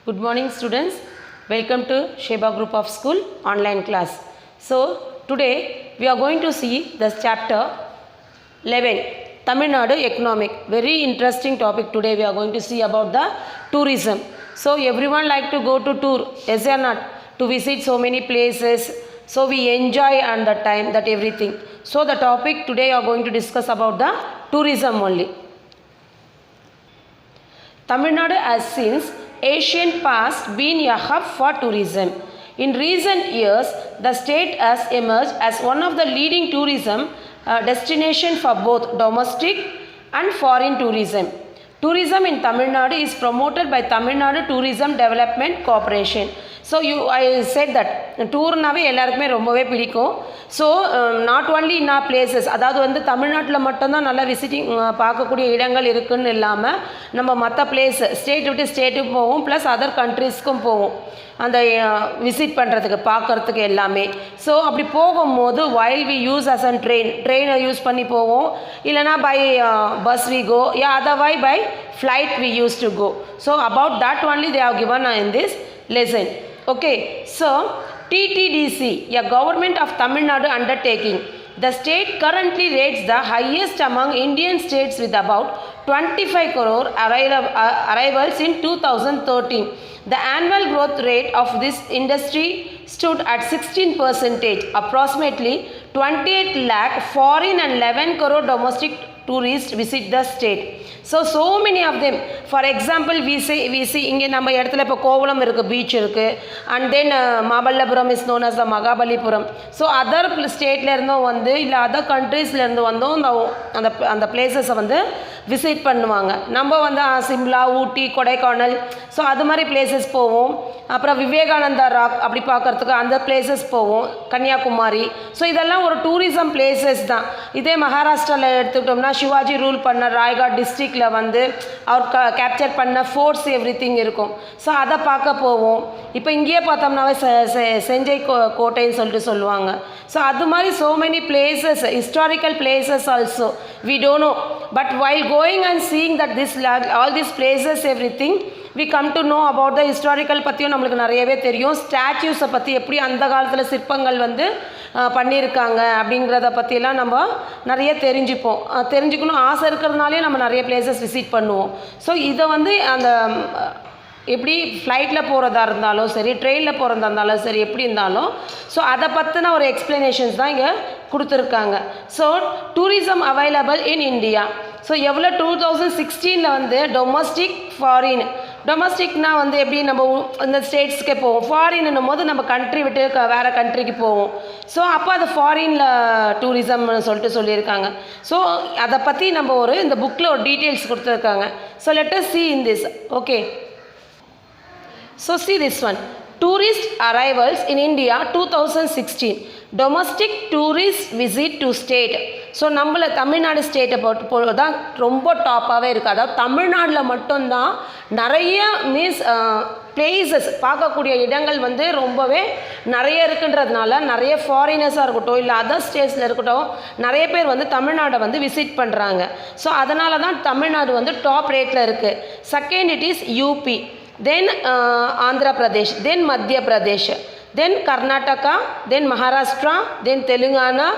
Good morning students, welcome to Sheba Group of School online class. So today we are going to see the chapter 11 Tamil Nadu economic. Very interesting topic today. We are going to see about the tourism. So everyone like to go to tour, yes or not, to visit so many places. So we enjoy on the time that everything. So the topic today we are going to discuss about the tourism only. Tamil Nadu has since ancient past been a hub for tourism. In recent years, the state has emerged as one of the leading tourism destinations for both domestic and foreign tourism. Tourism in Tamil Nadu is promoted by Tamil Nadu Tourism Development Corporation. So I said that டூர்னாவே எல்லாருக்குமே ரொம்பவே பிடிக்கும். So not only in our places, அதாவது வந்து தமிழ்நாட்டில் மட்டும்தான் நல்லா visiting பார்க்கக்கூடிய இடங்கள் இருக்குதுன்னு இல்லாமல் நம்ம மற்ற பிளேஸ் ஸ்டேட் விட்டு ஸ்டேட்டுக்கும் போவோம், ப்ளஸ் அதர் கண்ட்ரீஸ்க்கும் போவோம் அந்த விசிட் பண்ணுறதுக்கு பார்க்குறதுக்கு எல்லாமே. ஸோ அப்படி போகும்போது while we use as an ட்ரெயினை யூஸ் பண்ணி போவோம், இல்லைனா by bus we go, ya otherwise by flight we used to go. So about that only they have given in this lesson. Okay, so TTDC, a government of Tamil Nadu undertaking. The state currently rates the highest among Indian states with about 25 crore arrivals in 2013. The annual growth rate of this industry stood at 16%. Approximately 28 lakh foreign and 11 crore domestic tourists visit the state. So many of them. For example, we see இங்கே நம்ம இடத்துல இப்போ கோவளம் இருக்குது, beach இருக்குது, and then Mamallapuram is known as the Mahabalipuram. So other ஸ்டேட்டில் இருந்தும் வந்து இல்லை அதர் கண்ட்ரீஸ்லேருந்து வந்தும் அந்த பிளேசஸை வந்து விசிட் பண்ணுவாங்க. நம்ம வந்து சிம்லா, ஊட்டி, கொடைக்கானல், ஸோ அது மாதிரி பிளேசஸ் போவோம். அப்புறம் விவேகானந்தா ராக் அப்படி பார்க்குறதுக்கு அந்த பிளேசஸ் போவோம், கன்னியாகுமரி. ஸோ இதெல்லாம் ஒரு டூரிசம் பிளேசஸ் தான். இதே மகாராஷ்டிராவில் எடுத்துக்கிட்டோம்னா சிவாஜி ரூல் பண்ண ராய்காட் டிஸ்ட்ரிக்டில் வந்து அவர் கேப்சர் பண்ண ஃபோர்ட்ஸ் எவ்ரி திங் இருக்கும். ஸோ அதை பார்க்க போவோம். இப்போ இங்கேயே பார்த்தோம்னாவே செஞ்சை கோட்டைன்னு சொல்லிட்டு சொல்லுவாங்க. ஸோ அது மாதிரி so many places, historical places also we don't know, but while going and seeing that all these places everything we come to know about the historical பற்றியும் நம்மளுக்கு நிறையவே தெரியும். ஸ்டாச்சுஸை பற்றி எப்படி அந்த காலத்தில் சிற்பங்கள் வந்து பண்ணியிருக்காங்க அப்படிங்கிறத பற்றியெல்லாம் நம்ம நிறைய தெரிஞ்சுக்கணும் ஆசை இருக்கிறதுனாலே நம்ம நிறைய பிளேசஸ் விசிட் பண்ணுவோம். ஸோ இதை வந்து அந்த எப்படி ஃப்ளைட்டில் போகிறதா இருந்தாலும் சரி, ட்ரெயினில் போகிறதா இருந்தாலும் சரி, எப்படி இருந்தாலும் ஸோ அதை பற்றின ஒரு எக்ஸ்ப்ளனேஷன்ஸ் தான் இங்கே கொடுத்துருக்காங்க. So tourism available in India. So எவ்வளோ 2016 வந்து டொமஸ்டிக் ஃபாரின். டொமஸ்டிக்னால் வந்து எப்படி நம்ம இந்த ஸ்டேட்ஸ்க்கே போவோம், ஃபாரின்னும் போது நம்ம கண்ட்ரி விட்டு வேறு கண்ட்ரிக்கு போவோம். ஸோ அப்போ அது ஃபாரினில் டூரிசம்னு சொல்லிட்டு சொல்லியிருக்காங்க. ஸோ அதை பற்றி நம்ம இந்த புக்கில் ஒரு டீட்டெயில்ஸ் கொடுத்துருக்காங்க. So let us see in this. Okay, so see this one, tourist arrivals in India 2016, domestic tourist visit to state. So நம்மள தமிழ்நாடு ஸ்டேட்டை பொறுத்து தான் ரொம்ப டாப்பாகவே இருக்குது. அதாவது தமிழ்நாட்டில் மட்டும்தான் நிறைய பிளேசஸ் பார்க்கக்கூடிய இடங்கள் வந்து ரொம்பவே நிறைய இருக்குன்றதுனால நிறைய ஃபாரினர்ஸாக இருக்கட்டும் இல்லை அதர் ஸ்டேட்ஸில் இருக்கட்டும் நிறைய பேர் வந்து தமிழ்நாடை வந்து விசிட் பண்ணுறாங்க. ஸோ அதனால தான் தமிழ்நாடு வந்து டாப் ரேட்டில் இருக்குது. செகண்ட் இட் இஸ் யூபி, தென் ஆந்திர பிரதேஷ், தென் மத்திய Pradesh, then Karnataka, then Maharashtra, then Telangana,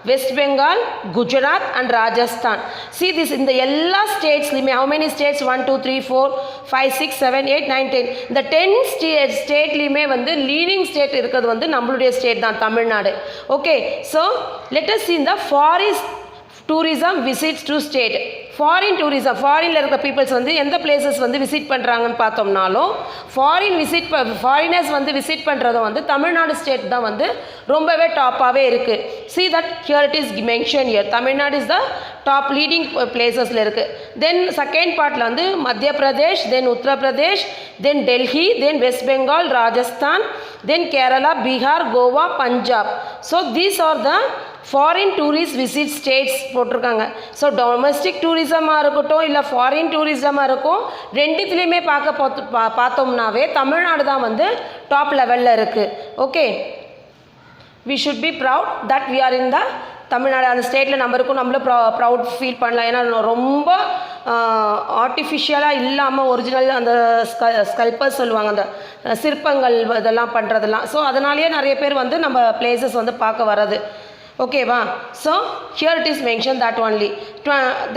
West Bengal, Gujarat and Rajasthan. See this in the எல்லா ஸ்டேட்ஸ்லையுமே, how many states, 1 2 3 4 5 6 7 8 9 10, இந்த 10 ஸ்டேட்லையுமே வந்து லீடிங் ஸ்டேட் இருக்கிறது வந்து நம்மளுடைய ஸ்டேட் தான் Tamil Nadu. Okay, so let us see in the foreign tourism visits to state. Foreign tourism, ஃபாரினில் இருக்கிற peoples வந்து எந்த பிளேசஸ் வந்து விசிட் பண்ணுறாங்கன்னு பார்த்தோம்னாலும் ஃபாரினர்ஸ் வந்து விசிட் பண்ணுறதும் வந்து தமிழ்நாடு ஸ்டேட் தான் வந்து ரொம்பவே டாப்பாகவே இருக்குது. see that here it is mentioned here, Tamil Nadu is the top leading பிளேசஸில் இருக்குது. தென் செகண்ட் பார்ட்டில் வந்து Madhya Pradesh, then Uttar Pradesh, then Delhi, then West Bengal, Rajasthan, then Kerala, Bihar, Goa, Punjab. So these are the foreign tourist visit states போட்டிருக்காங்க. ஸோ டொமஸ்டிக் டூரிசமாக இருக்கட்டும் இல்லை ஃபாரின் டூரிசமாக இருக்கும், ரெண்டுத்துலேயுமே பார்த்தோம்னாவே தமிழ்நாடு தான் வந்து டாப் லெவலில் இருக்குது. Okay, we should be proud that we are in the Tamil Nadu. அந்த ஸ்டேட்டில் நம்ம இருக்கும், நம்மளும் ப்ரவுட் ஃபீல் பண்ணலாம். ஏன்னா ரொம்ப ஆர்டிஃபிஷியலாக இல்லாமல் ஒரிஜினல் அந்த ஸ்கல்பர்ஸ் சொல்லுவாங்க, அந்த சிற்பங்கள் இதெல்லாம் பண்ணுறதெல்லாம். ஸோ அதனாலேயே நிறைய பேர் வந்து நம்ம பிளேசஸ் வந்து பார்க்க வர்றது. ஓகேவா? So here it is mention that only.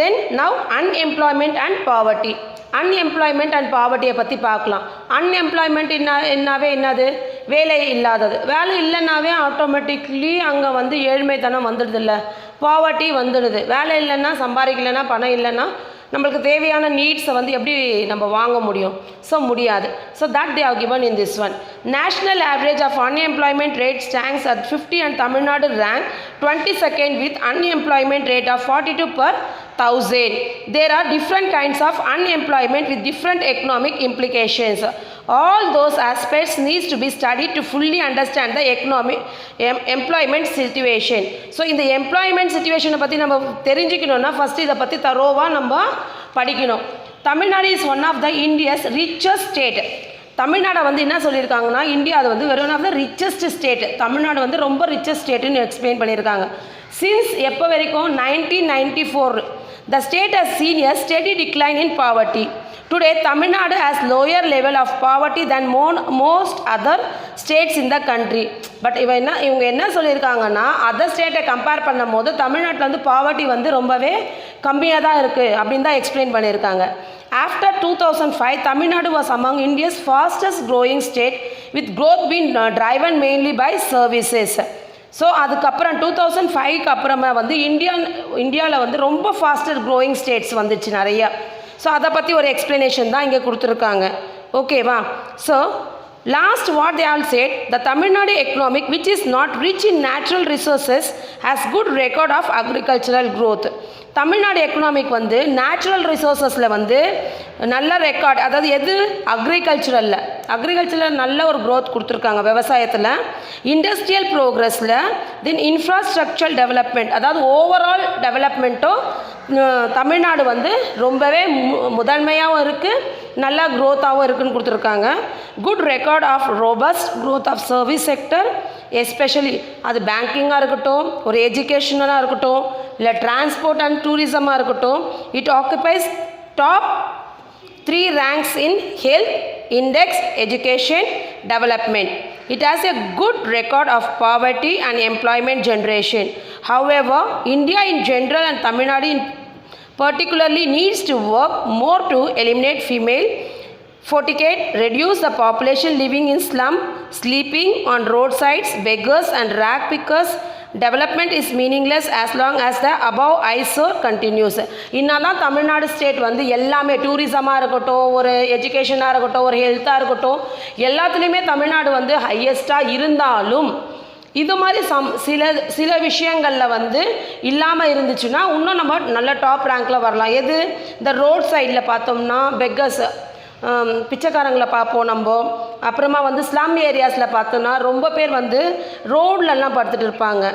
Then now unemployment and poverty. Unemployment and பாவர்ட்டியை பற்றி பார்க்கலாம். அன்எம்ப்ளாய்மெண்ட் என்னவே என்னது? வேலை இல்லாதது. வேலை இல்லைன்னாவே ஆட்டோமேட்டிக்லி அங்கே வந்து ஏழ்மைத்தனம் வந்துடுது இல்லை, பாவர்ட்டி வந்துடுது. வேலை இல்லைன்னா, சம்பாதிக்கலைன்னா, பணம் இல்லைன்னா நம்மளுக்கு தேவையான நீட்ஸை வந்து எப்படி நம்ம வாங்க முடியும்? ஸோ முடியாது. So that they have given in this one. National average of unemployment rate stands at 50 and Tamil Nadu rank 22nd with unemployment rate of 42 per 1000. There are different kinds of unemployment with different economic implications. All those aspects needs to be studied to fully understand the economic employment situation. So இந்த employment situation பற்றி நம்ம தெரிஞ்சுக்கணும்னா first இதை பற்றி தரோவாக நம்ம படிக்கணும். Tamil Nadu is one of the India's richest state. தமிழ்நாடை வந்து என்ன சொல்லியிருக்காங்கன்னா, இந்தியா அது வந்து one of the richest state. Tamil Nadu வந்து ரொம்ப ரிச்சஸ்ட் ஸ்டேட்டுன்னு எக்ஸ்பிளைன் பண்ணியிருக்காங்க. சின்ஸ் எப்போ வரைக்கும்? 1994. The state has seen a steady decline in poverty. Today, Tamil Nadu has lower level of poverty than most other states in the country. But இவங்க என்ன சொல்லியிருக்காங்கன்னா, other ஸ்டேட்டை கம்பேர் பண்ணும் போது தமிழ்நாட்டில் வந்து பாவர்ட்டி வந்து ரொம்பவே கம்மியாக தான் இருக்குது அப்படின்னு தான் எக்ஸ்பிளைன் பண்ணியிருக்காங்க. After 2005, Tamil Nadu was among India's fastest growing state with growth been driven mainly by services. So அதுக்கப்புறம் 2005க்கு அப்புறமா வந்து இந்தியாவில் வந்து ரொம்ப ஃபாஸ்டர் க்ரோயிங் ஸ்டேட்ஸ் வந்துச்சு நிறையா. ஸோ அதை பற்றி ஒரு எக்ஸ்ப்ளனேஷன் தான் இங்கே கொடுத்துருக்காங்க. ஓகேவா? So last what they all said, the Tamil Nadu economic which is not rich in natural resources has good record of agricultural growth. Tamil Nadu economic வந்து நேச்சுரல் ரிசோர்ஸஸில் வந்து நல்ல ரெக்கார்ட், அதாவது எது? அக்ரிகல்ச்சரில் நல்ல ஒரு க்ரோத் கொடுத்துருக்காங்க விவசாயத்தில். இண்டஸ்ட்ரியல் ப்ரோக்ரஸில், தென் இன்ஃப்ராஸ்ட்ரக்சரல் டெவலப்மெண்ட், அதாவது ஓவரால் டெவலப்மெண்ட்டும் தமிழ்நாடு வந்து ரொம்பவே முதன்மையாகவும் இருக்குது, நல்லா க்ரோத்தாகவும் இருக்குதுன்னு கொடுத்துருக்காங்க. Good record of robust growth of service sector, especially அது பேங்கிங்காக இருக்கட்டும், ஒரு எஜுகேஷனலாக இருக்கட்டும், இல்லை டிரான்ஸ்போர்ட் அண்ட் டூரிசமாக இருக்கட்டும். It occupies top 3 ranks in health index, education, development. It has a good record of poverty and employment generation. However, India in general and Tamil Nadu in particularly needs to work more to eliminate female forticate, reduce the population living in slum, sleeping on roadsides, beggars and rag pickers. Development is meaningless as long as the above eyesore continues. இன்னதான் Tamil Nadu state வந்து எல்லாமே டூரிசமாக இருக்கட்டும், ஒரு எஜுகேஷனாக இருக்கட்டும், ஒரு ஹெல்த்தாக இருக்கட்டும், எல்லாத்துலேயுமே தமிழ்நாடு வந்து ஹையஸ்ட்டாக இருந்தாலும் இது மாதிரி சில விஷயங்களில் வந்து இல்லாமல் இருந்துச்சுன்னா இன்னும் நம்ம நல்ல டாப் ரேங்கில் வரலாம். எது? இந்த ரோட் சைடில் பார்த்தோம்னா பெக்கர்ஸ், பிச்சைக்காரங்களை பார்ப்போம் நம்ம. அப்புறமா வந்து ஸ்லம் ஏரியாஸில் பார்த்தோன்னா ரொம்ப பேர் வந்து ரோட்லலாம் படுத்துட்டு இருப்பாங்க.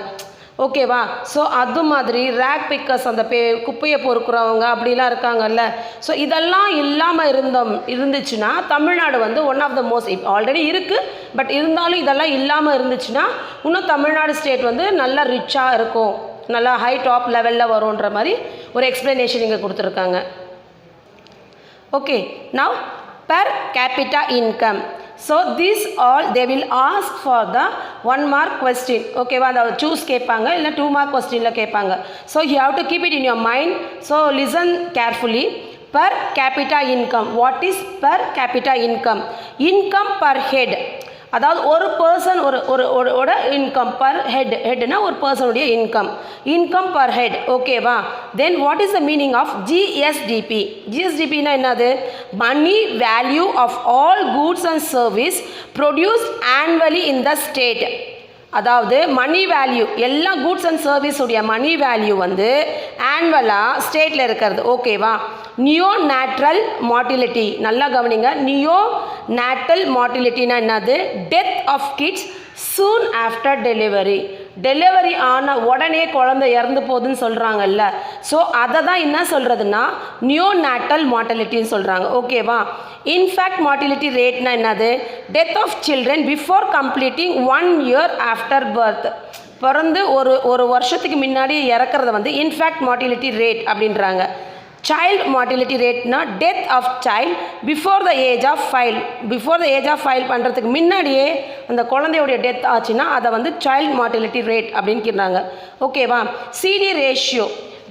ஓகேவா? ஸோ அது மாதிரி ரேக் பிக்கர்ஸ், அந்த குப்பையை பொறுக்கிறவங்க அப்படிலாம் இருக்காங்கல்ல. ஸோ இதெல்லாம் இல்லாமல் இருந்துச்சுன்னா தமிழ்நாடு வந்து one of the most, already இருக்குது, பட் இருந்தாலும் இதெல்லாம் இல்லாமல் இருந்துச்சுன்னா இன்னும் தமிழ்நாடு ஸ்டேட் வந்து நல்லா ரிச்சாக இருக்கும், நல்லா ஹை டாப் லெவலில் வரும்ன்ற மாதிரி ஒரு எக்ஸ்ப்ளனேஷன் இங்கே கொடுத்துருக்காங்க. Okay, now per capita income. So these all they will ask for the 1 mark question. Okay, the choose கேட்பாங்க இல்லை 2 mark questionல கேட்பாங்க. So you have to keep it in your mind. So listen carefully. Per capita income. What is per capita income? Income per head. அதாவது ஒரு person ஒரு income per ஹெட்னா ஒரு பர்சனுடைய income per head. ஓகேவா? Then what is the meaning of GSDP? ஜிஎஸ்டிபின்னா என்னது? Money value of all goods and service produced annually in the state. அதாவது money value, எல்லா goods and service உடைய மணி வேல்யூ வந்து ஆனுவலாக ஸ்டேட்டில் இருக்கிறது. ஓகேவா? நியோ நேட்ரல் மார்டிலிட்டி, நல்லா கவனிங்க. நியோ நேட்டல் மார்டிலிட்டினா என்னது? Death of kids soon after delivery. Delivery ஆன உடனே குழந்தை இறந்து போகுதுன்னு சொல்கிறாங்கல்ல. ஸோ அதை தான் என்ன சொல்கிறதுனா நியோ நேட்டல் மார்டிலிட்டின்னு சொல்கிறாங்க. ஓகேவா? இன்ஃபேக்ட் மார்டிலிட்டி ரேட்னா என்னது? Death of children before completing 1 year after birth. பிறந்து ஒரு வருஷத்துக்கு முன்னாடி இறக்குறத வந்து இன்ஃபேக்ட் மார்டிலிட்டி ரேட் அப்படின்றாங்க. child mortality rate na death of child before the age of file பண்ணுறதுக்கு முன்னாடியே அந்த குழந்தையோடைய டெத் ஆச்சுன்னா அதை வந்து child mortality rate அப்படின்னு கேட்குறாங்க. ஓகேவா. CD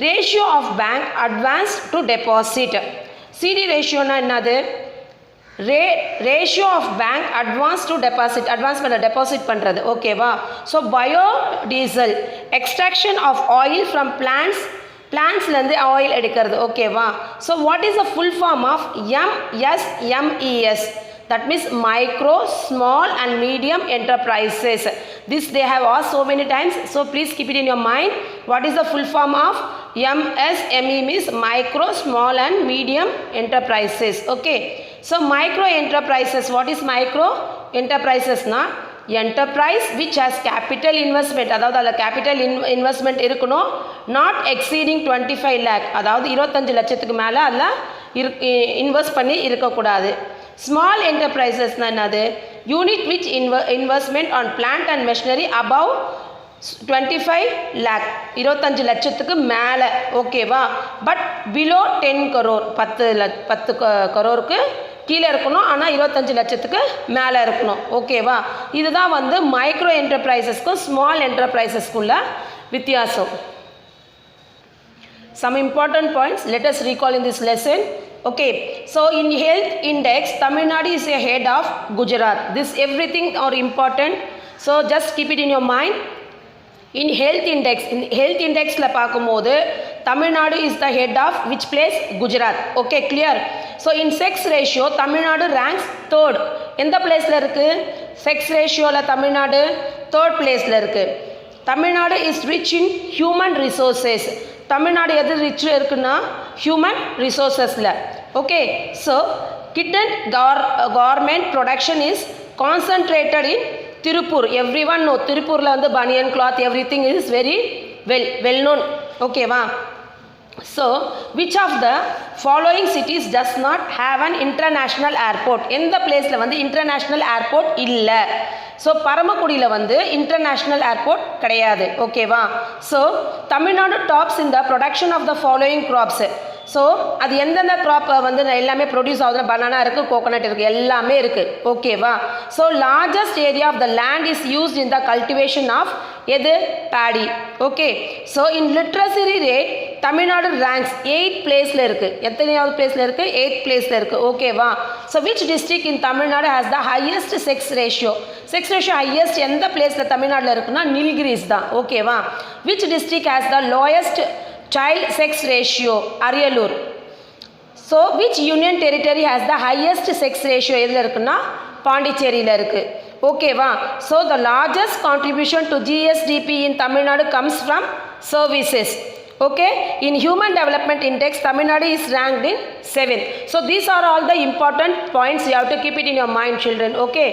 ratio of bank advance to deposit. CD ரேஷியோனா என்னது? Ratio of bank advance to deposit, advance பண்ண டெபாசிட் பண்ணுறது. ஓகேவா. So biodiesel extraction of oil from பிளான்ஸ்லேருந்து ஆயில் எடுக்கிறது. ஓகேவா. So what is the full form of MSMES? That means micro, small and medium enterprises. This they have asked so many times, so please keep it in your mind. What is the full form of MSME? Means micro, small and medium enterprises. Okay. So micro enterprises, what is micro enterprises na? Enterprise which has capital investment, அதாவது அதில் capital investment இருக்கணும், not exceeding 25 lakh, அதாவது 25 லட்சத்துக்கு மேலே அதில் invest பண்ணி இருக்கக்கூடாது. Small என்டர்பிரைசஸ்னால் என்னது? Unit which investment on plant and machinery above 25 lakh, 25 லட்சத்துக்கு மேலே. ஓகேவா. பட் பிலோ 10 crore, 10 crore கீழே இருக்கணும், ஆனால் 25 லட்சத்துக்கு மேலே இருக்கணும். ஓகேவா. இதுதான் வந்து மைக்ரோ என்டர்பிரைசஸ்க்கும் ஸ்மால் என்டர்பிரைசஸ்க்குள்ள வித்தியாசம். Some important points let us recall in this lesson. Okay, so in health index Tamil Nadu is ahead of Gujarat. This everything are important, so just keep it in your mind. In health index la paakumbodhu Tamil Nadu is the head of which place? Gujarat. Okay, clear. So in sex ratio Tamil Nadu ranks third. எந்த பிளேஸ்ல இருக்கு? sex ratio la Tamil Nadu third place la இருக்கு. Tamil Nadu is rich in human resources. Tamil Nadu எது rich இருக்குன்னா human ரிசோர்ஸஸில். Okay. So கிட்டன் garment production is concentrated in Tiruppur. Every one know திருப்பூரில் வந்து பனியன் cloth every thing is very well known. ஓகேவா. So which of the following cities does not have an international airport? எந்த பிளேஸில் வந்து இன்டர்நேஷ்னல் ஏர்போர்ட் இல்லை? ஸோ பரமக்குடியில் வந்து இன்டர்நேஷ்னல் ஏர்போர்ட் கிடையாது. ஓகேவா. ஸோ தமிழ்நாடு டாப்ஸ் இந்த production of the following crops. So அது எந்தெந்த க்ராப் வந்து எல்லாமே ப்ரொடியூஸ் ஆகுதுன்னா பனானா இருக்குது, கோகோனட் இருக்குது, எல்லாமே இருக்குது. ஓகேவா. So largest area of the land is used in the cultivation of எது? Paddy. Okay. So in literacy rate Tamil Nadu ranks 8th பிளேஸில் இருக்குது. எத்தனையாவது பிளேஸில் இருக்குது? 8th பிளேஸில் இருக்குது. ஓகேவா. So which district in Tamil Nadu has the highest sex ratio? Sex ratio highest எந்த பிளேஸில் தமிழ்நாட்டில் இருக்குன்னா நீல்கிரிஸ் தான். ஓகேவா. Which district has the lowest child sex ratio? Ariyalur. So which union territory has the highest sex ratio எதில் இருக்குன்னா பாண்டிச்சேரியில் இருக்குது. ஓகேவா. So the largest contribution to GSDP in Tamil Nadu comes from services. Okay, in human development index Tamil Nadu is ranked in 7th. So these are all the important points, you have to keep it in your mind, children. Okay,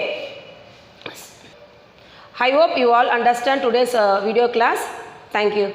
I hope you all understand today's video class. Thank you.